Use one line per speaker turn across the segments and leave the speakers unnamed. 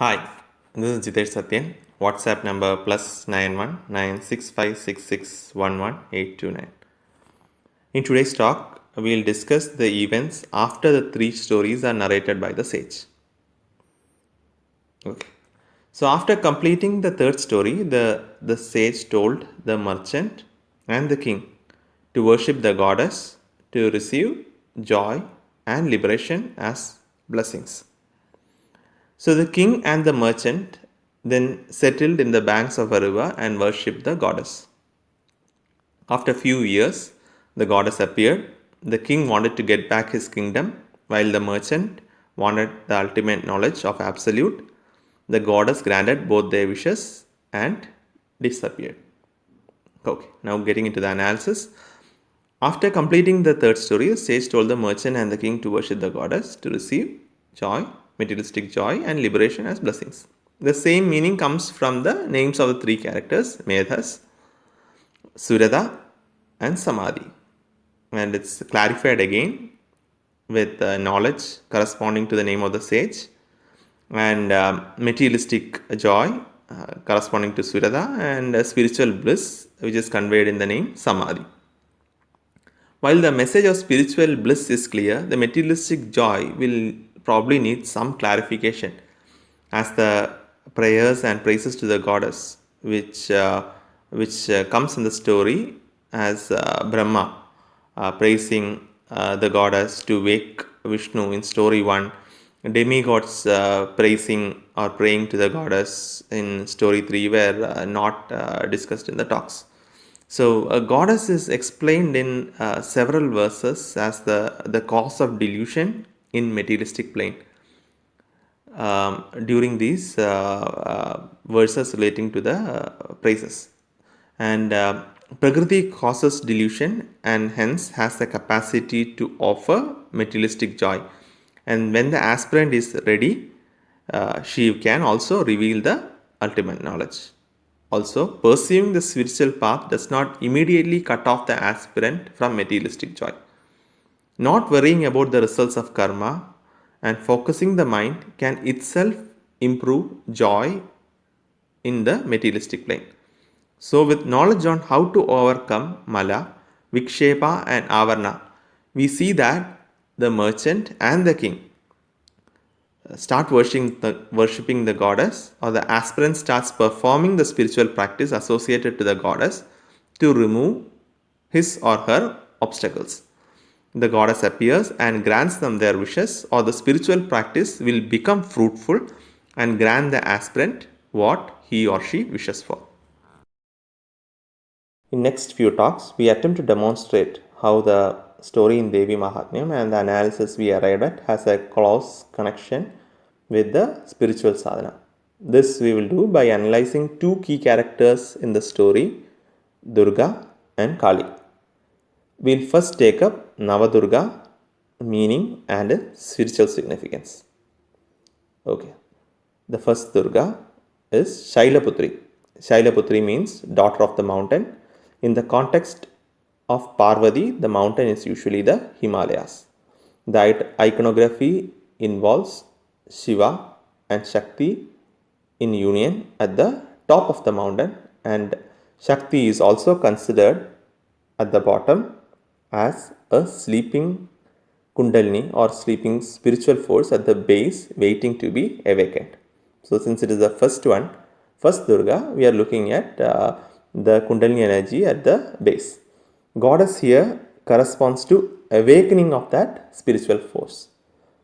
Hi, this is Jithesh Sathyan. WhatsApp number +919656611829. In today's talk, we will discuss the events after the three stories are narrated by the sage. Okay. So after completing the third story, the sage told the merchant and the king to worship the goddess to receive joy and liberation as blessings. So the king and the merchant then settled in the banks of a river and worshipped the goddess. After a few years, the goddess appeared. The king wanted to get back his kingdom, while the merchant wanted the ultimate knowledge of Absolute. The goddess granted both their wishes and disappeared. Okay, now getting into the analysis. After completing the third story, the sage told the merchant and the king to worship the goddess to receive joy, materialistic joy, and liberation as blessings. The same meaning comes from the names of the three characters Medhas, Suratha, and Samadhi. And it's clarified again with knowledge corresponding to the name of the sage and materialistic joy corresponding to Suratha and spiritual bliss which is conveyed in the name Samadhi. While the message of spiritual bliss is clear, the materialistic joy will probably need some clarification as the prayers and praises to the goddess which comes in the story as Brahma praising the goddess to wake Vishnu in story 1, demigods praising or praying to the goddess in story 3 were not discussed in the talks. So, a goddess is explained in several verses as the cause of delusion in materialistic plane. During these verses relating to the praises. And Prakriti causes delusion and hence has the capacity to offer materialistic joy. And when the aspirant is ready, she can also reveal the ultimate knowledge. Also, pursuing the spiritual path does not immediately cut off the aspirant from materialistic joy. Not worrying about the results of karma and focusing the mind can itself improve joy in the materialistic plane. So, with knowledge on how to overcome Mala, Vikshepa, and Avarna, we see that the merchant and the king start worshipping the goddess, or the aspirant starts performing the spiritual practice associated to the goddess to remove his or her obstacles. The goddess appears and grants them their wishes, or the spiritual practice will become fruitful and grant the aspirant what he or she wishes for. In next few talks, we attempt to demonstrate how the story in Devi Mahatmyam and the analysis we arrived at has a close connection with the spiritual sadhana. This we will do by analyzing two key characters in the story, Durga and Kali. We'll first take up Navadurga meaning and spiritual significance. Okay. The first Durga is Shailaputri. Shailaputri means daughter of the mountain. In the context of Parvati, the mountain is usually the Himalayas. The iconography involves Shiva and Shakti in union at the top of the mountain, and Shakti is also considered at the bottom as a sleeping Kundalini or sleeping spiritual force at the base waiting to be awakened. So, since it is the first one, first Durga, we are looking at the Kundalini energy at the base. Goddess here corresponds to awakening of that spiritual force.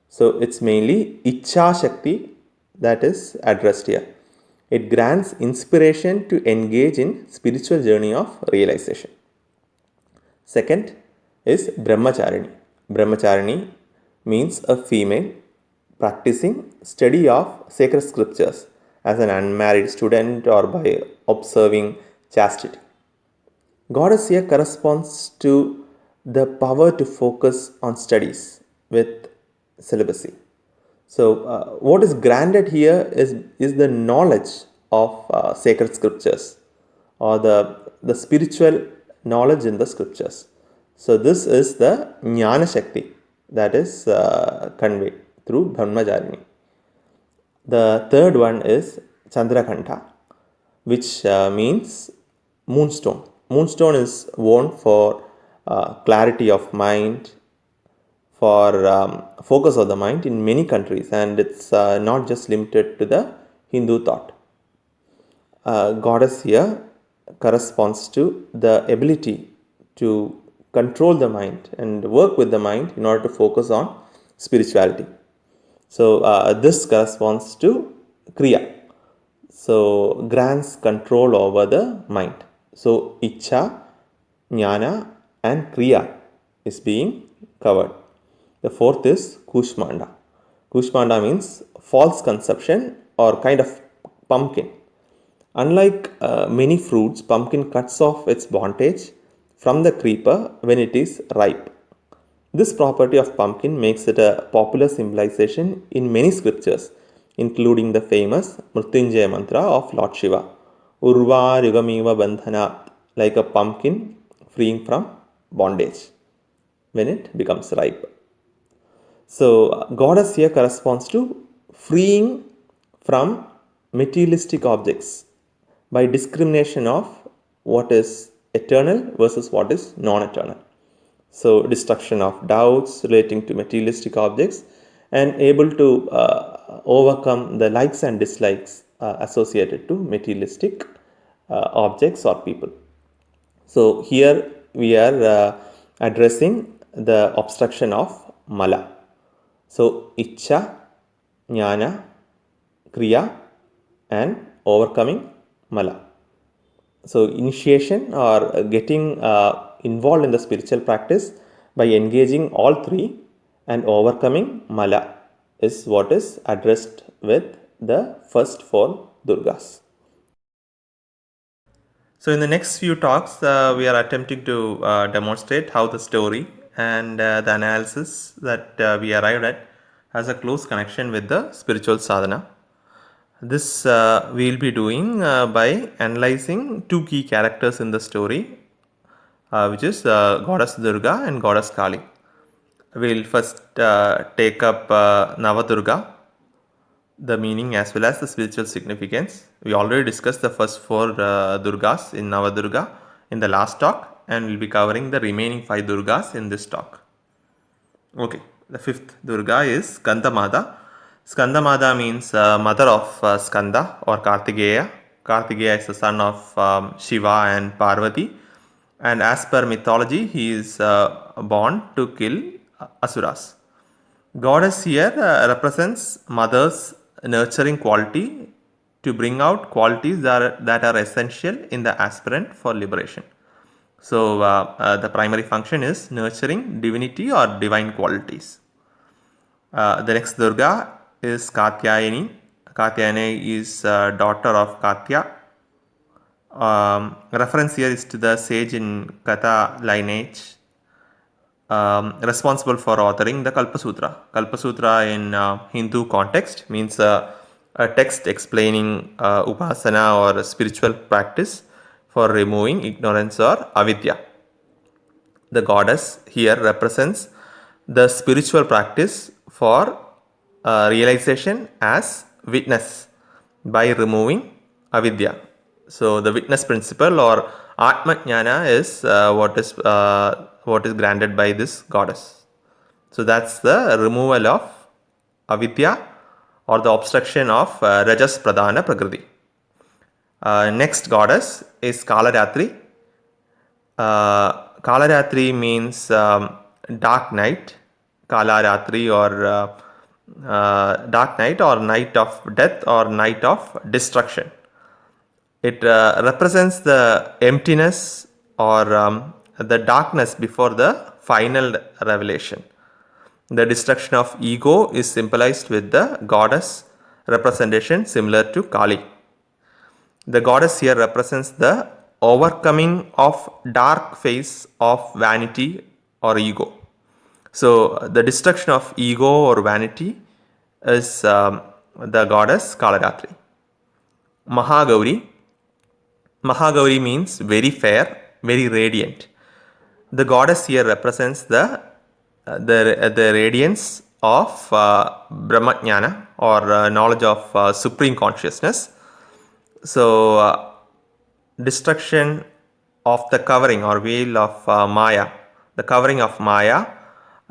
So, it's mainly Icha Shakti that is addressed here. It grants inspiration to engage in spiritual journey of realization. Second is Brahmacharini. Brahmacharini means a female practicing study of sacred scriptures as an unmarried student or by observing chastity. Goddess here corresponds to the power to focus on studies with celibacy. So, what is granted here is the knowledge of sacred scriptures or the spiritual knowledge in the scriptures. So, this is the Jnana Shakti that is conveyed through Brahmacharini. The third one is Chandrakanta, which means moonstone. Moonstone is worn for clarity of mind, for focus of the mind in many countries, and it's not just limited to the Hindu thought. Goddess here corresponds to the ability to control the mind and work with the mind in order to focus on spirituality. So this corresponds to Kriya. So grants control over the mind. So Icha, Jnana and Kriya is being covered. The fourth is Kushmanda. Kushmanda means false conception or kind of pumpkin. Unlike many fruits, pumpkin cuts off its bondage from the creeper when it is ripe. This property of pumpkin makes it a popular symbolization in many scriptures, including the famous Mrityunjaya mantra of Lord Shiva, Urva Yugamiva Bandhanat, like a pumpkin freeing from bondage when it becomes ripe. So, goddess here corresponds to freeing from materialistic objects by discrimination of what is eternal versus what is non-eternal. So, destruction of doubts relating to materialistic objects and able to overcome the likes and dislikes associated to materialistic objects or people. So, here we are addressing the obstruction of mala. So, Icha, Jnana, Kriya and overcoming mala. So, initiation or getting involved in the spiritual practice by engaging all three and overcoming mala is what is addressed with the first four Durgas. So, in the next few talks, we are attempting to demonstrate how the story and the analysis that we arrived at has a close connection with the spiritual sadhana. This we will be doing by analyzing two key characters in the story, which is Goddess Durga and Goddess Kali. We will first take up Navadurga, the meaning as well as the spiritual significance. We already discussed the first four Durgas in Navadurga in the last talk, and we will be covering the remaining 5 Durgas in this talk. Okay, the fifth Durga is Skandamada. Skandamada means mother of Skanda or Kartikeya. Kartikeya is the son of Shiva and Parvati, and as per mythology, he is born to kill Asuras. Goddess here represents mother's nurturing quality to bring out qualities that are essential in the aspirant for liberation. So, the primary function is nurturing divinity or divine qualities. The next Durga is Katyayani. Katyayani is daughter of Katya. Reference here is to the sage in Katha lineage responsible for authoring the Kalpa Sutra. Kalpa Sutra in Hindu context means a text explaining upasana or spiritual practice for removing ignorance or avidya. The goddess here represents the spiritual practice for realization as witness by removing avidya. So, the witness principle or Atma Jnana is what is granted by this goddess. So, that's the removal of avidya or the obstruction of Rajas Pradhana Prakriti. Next goddess is Kalaratri. Kalaratri means dark night, Kalaratri or dark night or night of death or night of destruction. It represents the emptiness or the darkness before the final revelation. The destruction of ego is symbolized with the goddess representation similar to Kali. The goddess here represents the overcoming of dark phase of vanity or ego. So, the destruction of ego or vanity is the goddess Kalaratri. Mahagauri. Mahagauri means very fair, very radiant. The goddess here represents the radiance of Brahmajnana or knowledge of supreme consciousness. So, destruction of the covering or veil of Maya, the covering of Maya,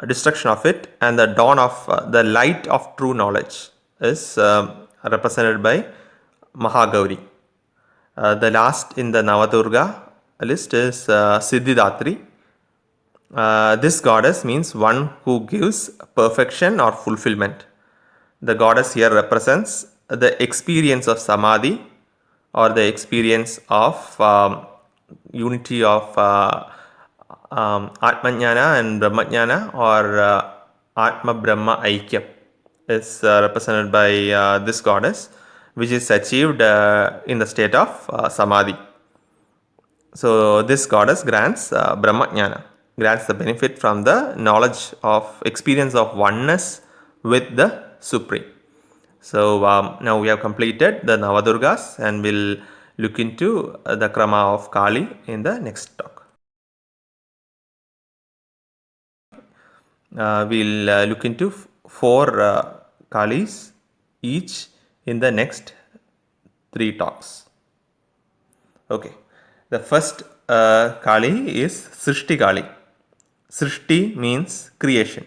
destruction of it, and the dawn of the light of true knowledge is represented by Mahagauri. The last in the Navadurga list is Siddhidatri. This goddess means one who gives perfection or fulfillment. The goddess here represents the experience of Samadhi or the experience of unity of Atmajnana and Brahmajnana or Atma Brahma Aikyam is represented by this goddess, which is achieved in the state of Samadhi. So this goddess grants Brahmajnana, grants the benefit from the knowledge of experience of oneness with the Supreme. So now we have completed the Navadurgas and we'll look into the Krama of Kali in the next talk. We'll look into 4 Kalis each in the next 3 talks. Okay. The first Kali is Srishti Kali. Srishti means creation.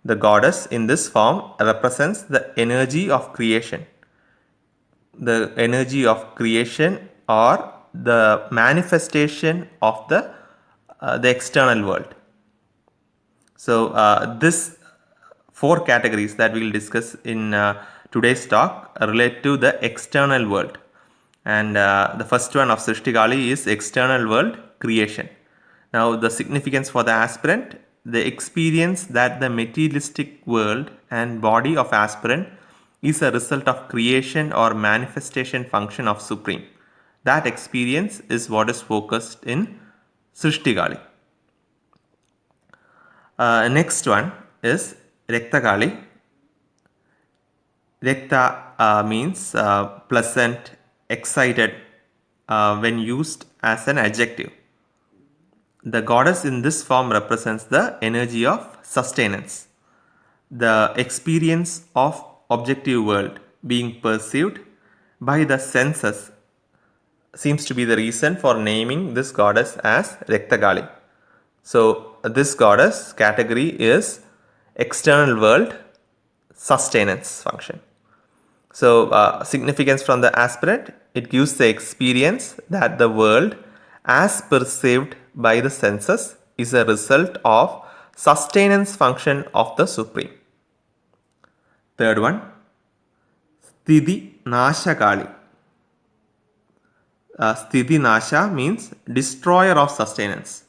The goddess in this form represents the energy of creation. The energy of creation or the manifestation of the external world. So this 4 categories that we will discuss in today's talk relate to the external world. And the first one of Srishti Kali is external world creation. Now the significance for the aspirant, the experience that the materialistic world and body of aspirant is a result of creation or manifestation function of Supreme. That experience is what is focused in Srishti Kali. Next one is Rekta Kali. Rekta means pleasant, excited when used as an adjective. The goddess in this form represents the energy of sustenance. The experience of objective world being perceived by the senses seems to be the reason for naming this goddess as Rekta Kali. So this goddess category is external world sustenance function. So significance from the aspirant, it gives the experience that the world as perceived by the senses is a result of sustenance function of the Supreme. Third one, Sthiti Nasha Kali. Sthiti Nasha means destroyer of sustenance.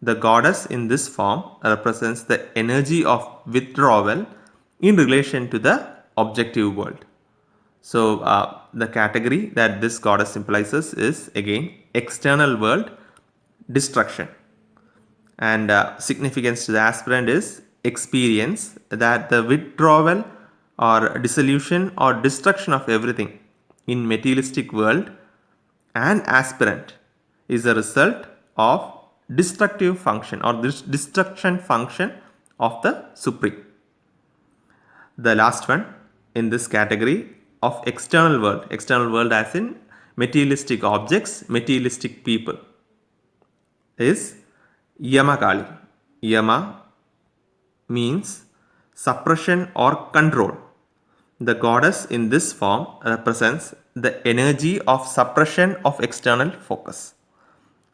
The goddess in this form represents the energy of withdrawal in relation to the objective world. So the category that this goddess symbolizes is again external world destruction. And significance to the aspirant is experience that the withdrawal or dissolution or destruction of everything in materialistic world and aspirant is a result of destructive function or this destruction function of the Supreme. The last one in this category of external world as in materialistic objects, materialistic people, is Yama Kali. Yama means suppression or control. The goddess in this form represents the energy of suppression of external focus.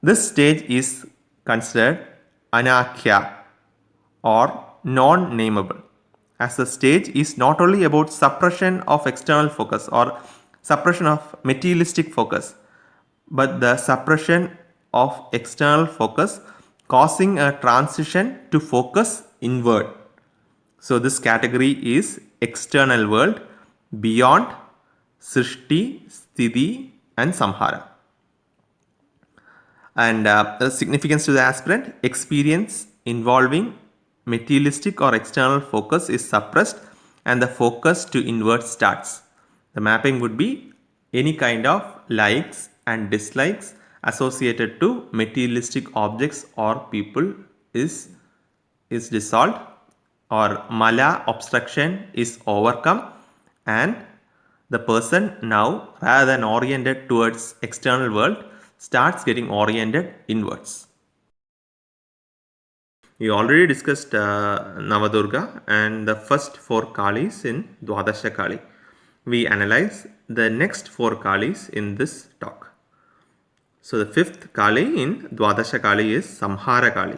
This stage is considered Anakhya or non-nameable, as the stage is not only about suppression of external focus or suppression of materialistic focus, but the suppression of external focus causing a transition to focus inward. So this category is external world beyond Srishti, Sthiti and Samhara. And the significance to the aspirant, experience involving materialistic or external focus is suppressed and the focus to inward starts. The mapping would be any kind of likes and dislikes associated to materialistic objects or people is dissolved or mala obstruction is overcome, and the person now, rather than oriented towards external world, starts getting oriented inwards. We already discussed Navadurga and the first 4 Kalis in Dwadasha Kali. We analyze the next 4 Kalis in this talk. So the 5th Kali in Dwadasha Kali is Samhara Kali.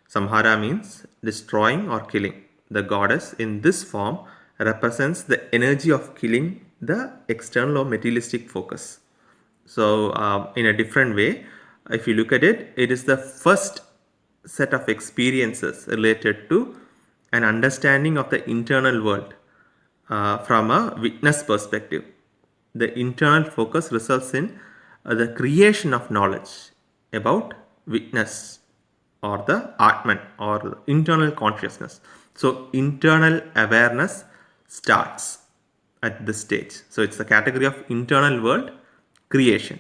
Samhara means destroying or killing. The goddess in this form represents the energy of killing the external or materialistic focus. So in a different way, if you look at it, it is the first set of experiences related to an understanding of the internal world from a witness perspective. The internal focus results in the creation of knowledge about witness or the Atman or internal consciousness. So internal awareness starts at this stage. So it's the category of internal world creation.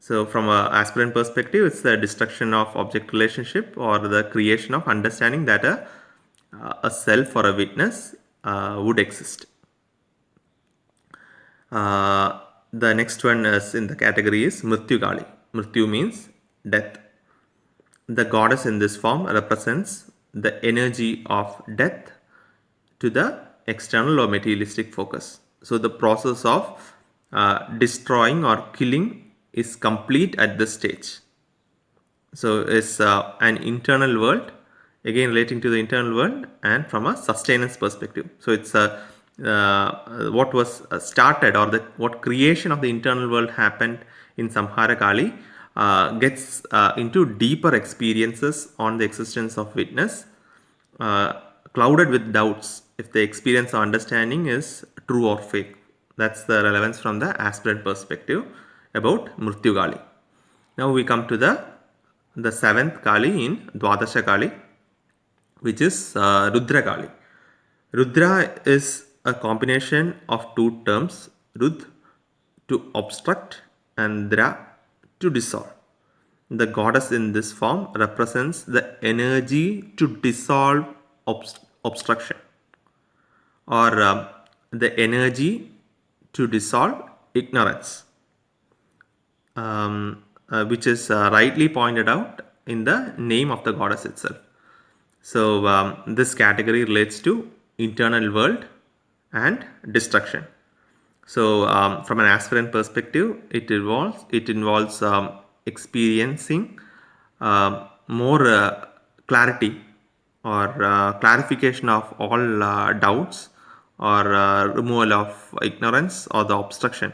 So from an aspirant perspective, it's the destruction of object relationship or the creation of understanding that a self or a witness would exist. The next one is in the category is Mrityu Kali. Mrityu means death. The goddess in this form represents the energy of death to the external or materialistic focus. So the process of destroying or killing is complete at this stage. So it's an internal world, again relating to the internal world and from a sustenance perspective. So it's what was started or what creation of the internal world happened in Samhara Kali gets into deeper experiences on the existence of witness, clouded with doubts if the experience or understanding is true or fake. That's the relevance from the aspirant perspective about Mrityu Kali. Now we come to the 7th Kali in Dwadasha Kali, which is Rudra Kali. Rudra is a combination of two terms, Rud to obstruct and Dra to dissolve. The goddess in this form represents the energy to dissolve obstruction or the energy to dissolve ignorance. Which is rightly pointed out in the name of the goddess itself. So this category relates to internal world and destruction. So from an aspirant perspective, it involves experiencing more clarity or clarification of all doubts or removal of ignorance or the obstruction.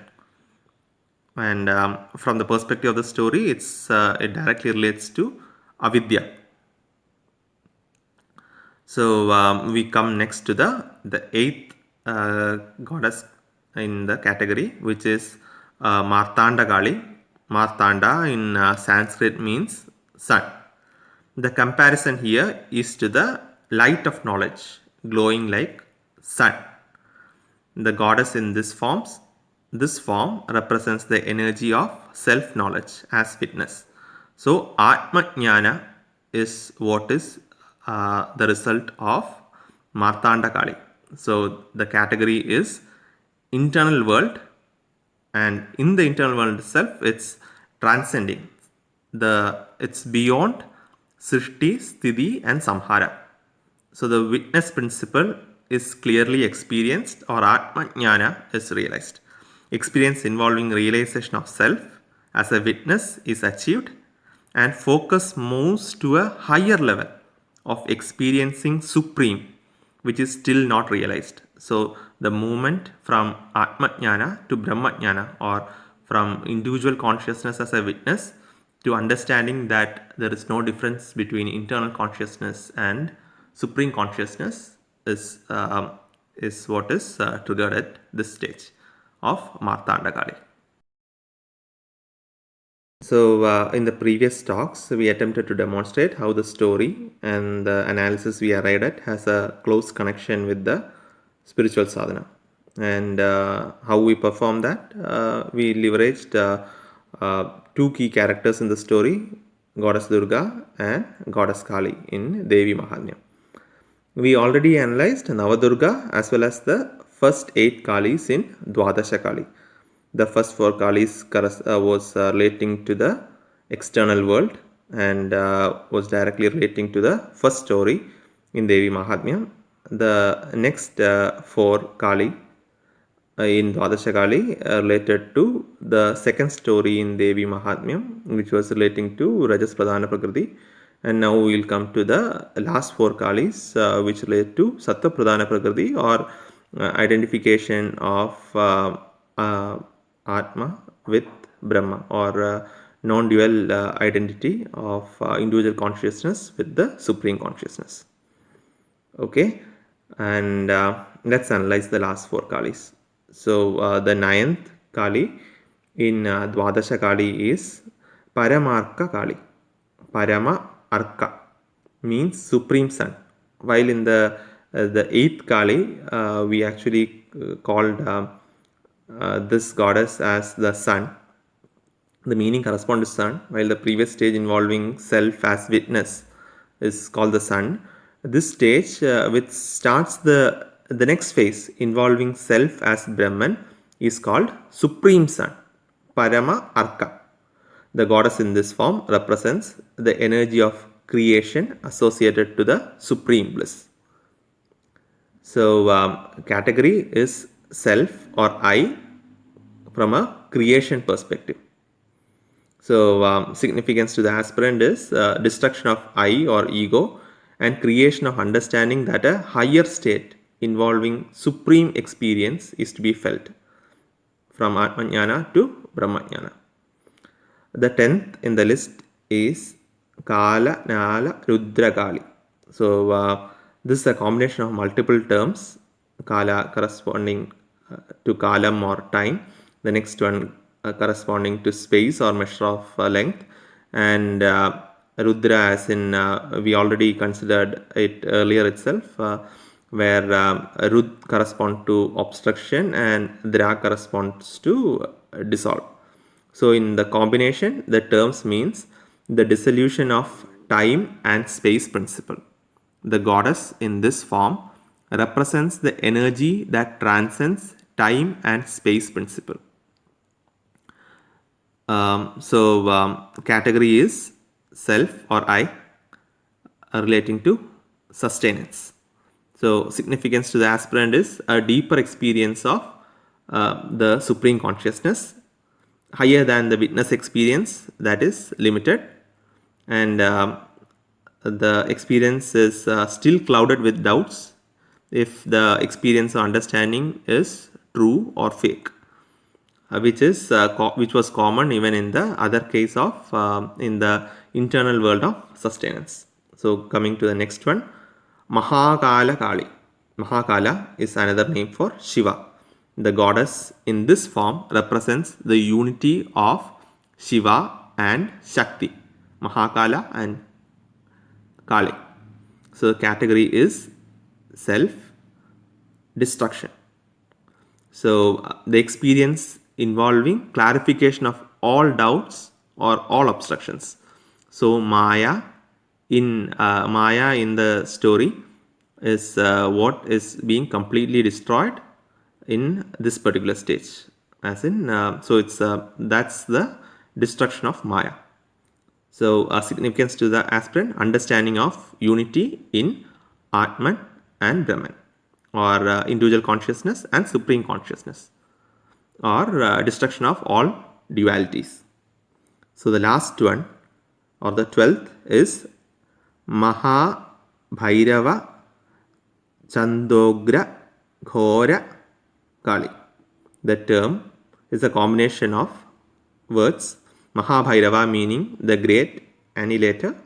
And from the perspective of the story, it directly relates to avidya. So we come next to the 8th goddess in the category, which is Martanda Kali. Martanda in Sanskrit means sun. The comparison here is to the light of knowledge, glowing like sun. The goddess in this form represents the energy of self-knowledge as witness. So Atma Jnana is what is the result of Martanda Kali. So the category is internal world, and in the internal world itself, it's transcending. It's beyond Srishti, Sthiti and Samhara. So the witness principle is clearly experienced or Atma Jnana is realized. Experience involving realization of self as a witness is achieved, and focus moves to a higher level of experiencing supreme, which is still not realized. So the movement from Atma Jnana to Brahma Jnana, or from individual consciousness as a witness to understanding that there is no difference between internal consciousness and supreme consciousness, is what is triggered at this stage of Martanda Kali. So in the previous talks, we attempted to demonstrate how the story and the analysis we arrived at has a close connection with the spiritual sadhana. And how we perform that, we leveraged two key characters in the story, Goddess Durga and Goddess Kali in Devi Mahatmyam. We already analyzed Navadurga as well as the first 8 Kalis in Dwadasha Kali. The first 4 Kalis was relating to the external world and was directly relating to the first story in Devi Mahatmyam. The next 4 Kali in Dwadasha Kali related to the second story in Devi Mahatmyam, which was relating to Rajas Pradhana Prakriti. And now we will come to the last 4 Kalis, which relate to Sattva Pradhana Prakriti, or identification of Atma with Brahma, or non-dual identity of individual consciousness with the Supreme Consciousness. Okay, and let's analyze the last 4 Kalis. So the ninth Kali in Dwadasha Kali is Paramarka Kali. Parama Arka means Supreme Sun. While in the eighth Kali, we actually called this goddess as the Sun. The meaning corresponds to Sun, while the previous stage involving self as witness is called the Sun. This stage, which starts the next phase involving self as Brahman, is called Supreme Sun, Parama Arka. The goddess in this form represents the energy of creation associated to the supreme bliss. So, category is self or I from a creation perspective. So, significance to the aspirant is destruction of I or ego and creation of understanding that a higher state involving supreme experience is to be felt from Atmajnana to Brahmajnana. The 10th in the list is Kala Nala Rudra Kali. So, this is a combination of multiple terms. Kala corresponding to Kalam or time. The next one corresponding to space or measure of length. And Rudra, as in we already considered it earlier itself, where Rud corresponds to obstruction and Dra corresponds to dissolve. So, in the combination, the terms means the dissolution of time and space principle. The goddess in this form represents the energy that transcends time and space principle. Category is self or I relating to sustenance. So, significance to the aspirant is a deeper experience of the supreme consciousness, higher than the witness experience, that is limited, and the experience is still clouded with doubts if the experience or understanding is true or fake, which was common even in the other case of in the internal world of sustenance. So, coming to the next one, Mahakala Kali. Mahakala is another name for Shiva. The goddess in this form represents the unity of Shiva and Shakti, Mahakala and Kali. So, the category is self destruction. So, the experience involving clarification of all doubts or all obstructions. So, Maya in the story is what is being completely destroyed in this particular stage, as in so it's that's the destruction of Maya. So, significance to the aspirant, understanding of unity in Atman and Brahman, or individual consciousness and supreme consciousness, or destruction of all dualities. So, the last one, or the 12th, is Maha Bhairava Chandogra Ghora Kali. The term is a combination of words. Mahabhairava meaning the great annihilator,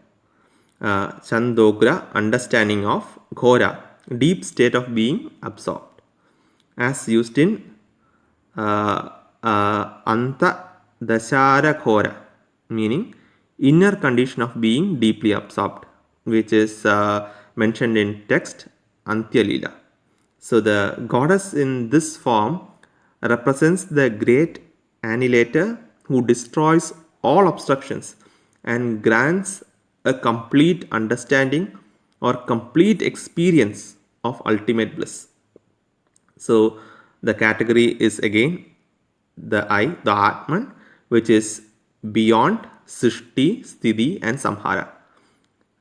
Chandogra understanding of, Ghora deep state of being absorbed, as used in Anta Dashara Ghora meaning inner condition of being deeply absorbed, which is mentioned in text Antya Leela. So, the goddess in this form represents the great annihilator who destroys all obstructions and grants a complete understanding or complete experience of ultimate bliss. So the category is again the I, the Atman, which is beyond Srishti, Sthiti and Samhara.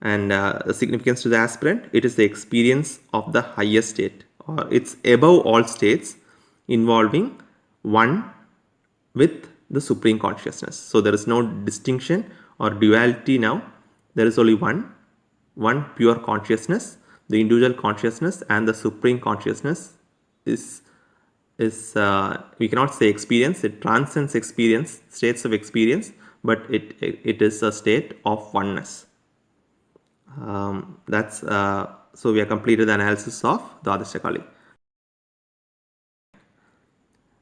And the significance to the aspirant, it is the experience of the highest state, or it's above all states involving one with the supreme consciousness. So there is no distinction or duality now. There is only one pure consciousness. The individual consciousness and the supreme consciousness is we cannot say experience. It transcends experience, states of experience, but it is a state of oneness. So we have completed the analysis of Dwadasha.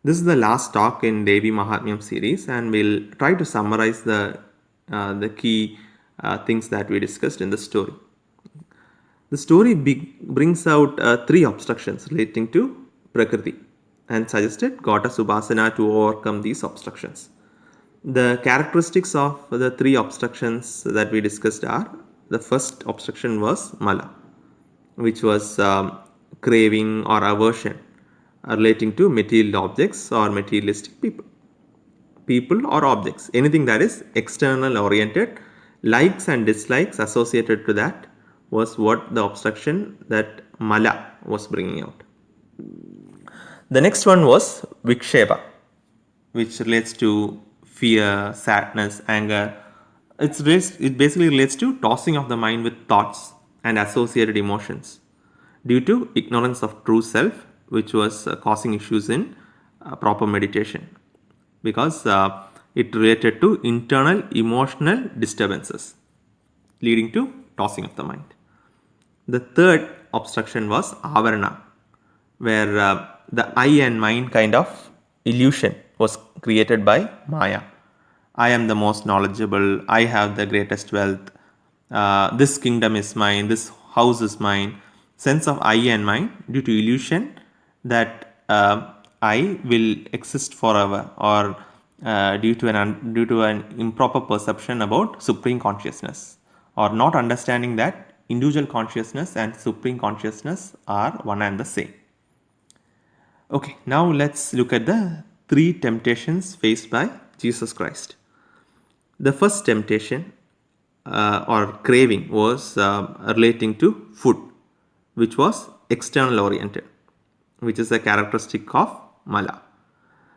This is the last talk in Devi Mahatmyam series, and we'll try to summarize the key things that we discussed in the story. The story brings out 3 obstructions relating to Prakriti and suggested goddess Upasana to overcome these obstructions. The characteristics of the 3 obstructions that we discussed are: the first obstruction was Mala, which was craving or aversion relating to material objects or materialistic people or objects, anything that is external oriented. Likes and dislikes associated to that was what the obstruction that Mala was bringing out. The next one was Viksheba, which relates to fear, sadness, anger. It basically relates to tossing of the mind with thoughts and associated emotions due to ignorance of true self, which was causing issues in proper meditation, because it related to internal emotional disturbances leading to tossing of the mind. The third obstruction was Avarana, where the I and mind kind of illusion was created by Maya. I am the most knowledgeable, I have the greatest wealth, this kingdom is mine, this house is mine. Sense of I and mind due to illusion that I will exist forever, or due to an improper perception about supreme consciousness, or not understanding that individual consciousness and supreme consciousness are one and the same. Okay, now let's look at the 3 temptations faced by Jesus Christ. The first temptation or craving was relating to food, which was external oriented, which is a characteristic of Mala.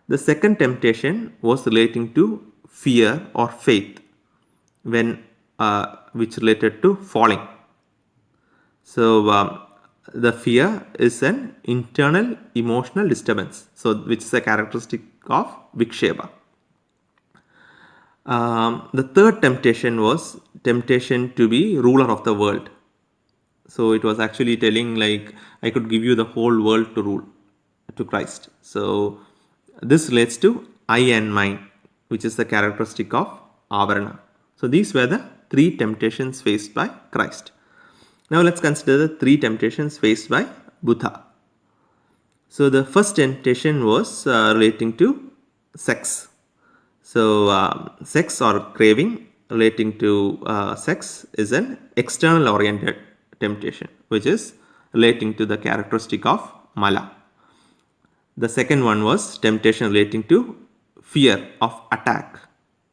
The second temptation was relating to fear or faith, which related to falling. So the fear is an internal emotional disturbance, so which is a characteristic of Viksheba. The third temptation was temptation to be ruler of the world. So it was actually telling, like, I could give you the whole world to rule, to Christ. So this relates to I and mind, which is the characteristic of Avarana. So these were the 3 temptations faced by Christ. Now let's consider the 3 temptations faced by Buddha. So the first temptation was relating to sex. So sex or craving relating to sex is an external oriented temptation, which is relating to the characteristic of Mala. The second one was temptation relating to fear of attack.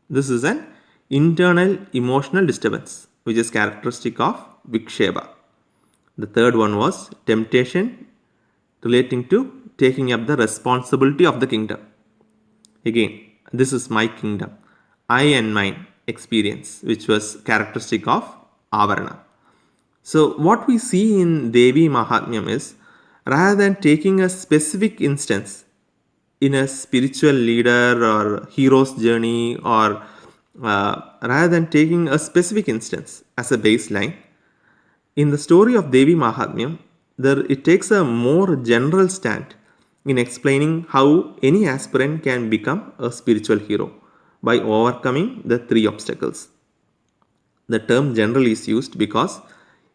This is an internal emotional disturbance, which is characteristic of Viksheba. The third one was temptation relating to taking up the responsibility of the kingdom. Again, this is my kingdom, I and mine experience, which was characteristic of Avarana. So what we see in Devi Mahatmyam is, rather than taking a specific instance in a spiritual leader or hero's journey, or rather than taking a specific instance as a baseline, in the story of Devi Mahatmyam, it takes a more general stand in explaining how any aspirant can become a spiritual hero by overcoming the 3 obstacles. The term general is used because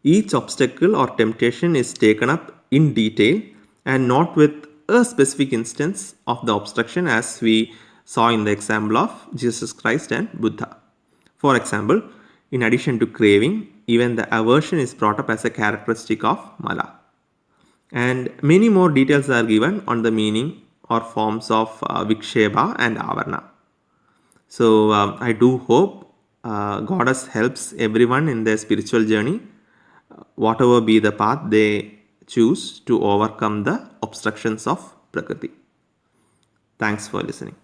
each obstacle or temptation is taken up in detail and not with a specific instance of the obstruction, as we saw in the example of Jesus Christ and Buddha. For example, In addition to craving, even the aversion is brought up as a characteristic of mala. And many more details are given on the meaning or forms of viksheba and avarna. So I do hope Goddess helps everyone in their spiritual journey, whatever be the path they choose, to overcome the obstructions of Prakriti. Thanks for listening.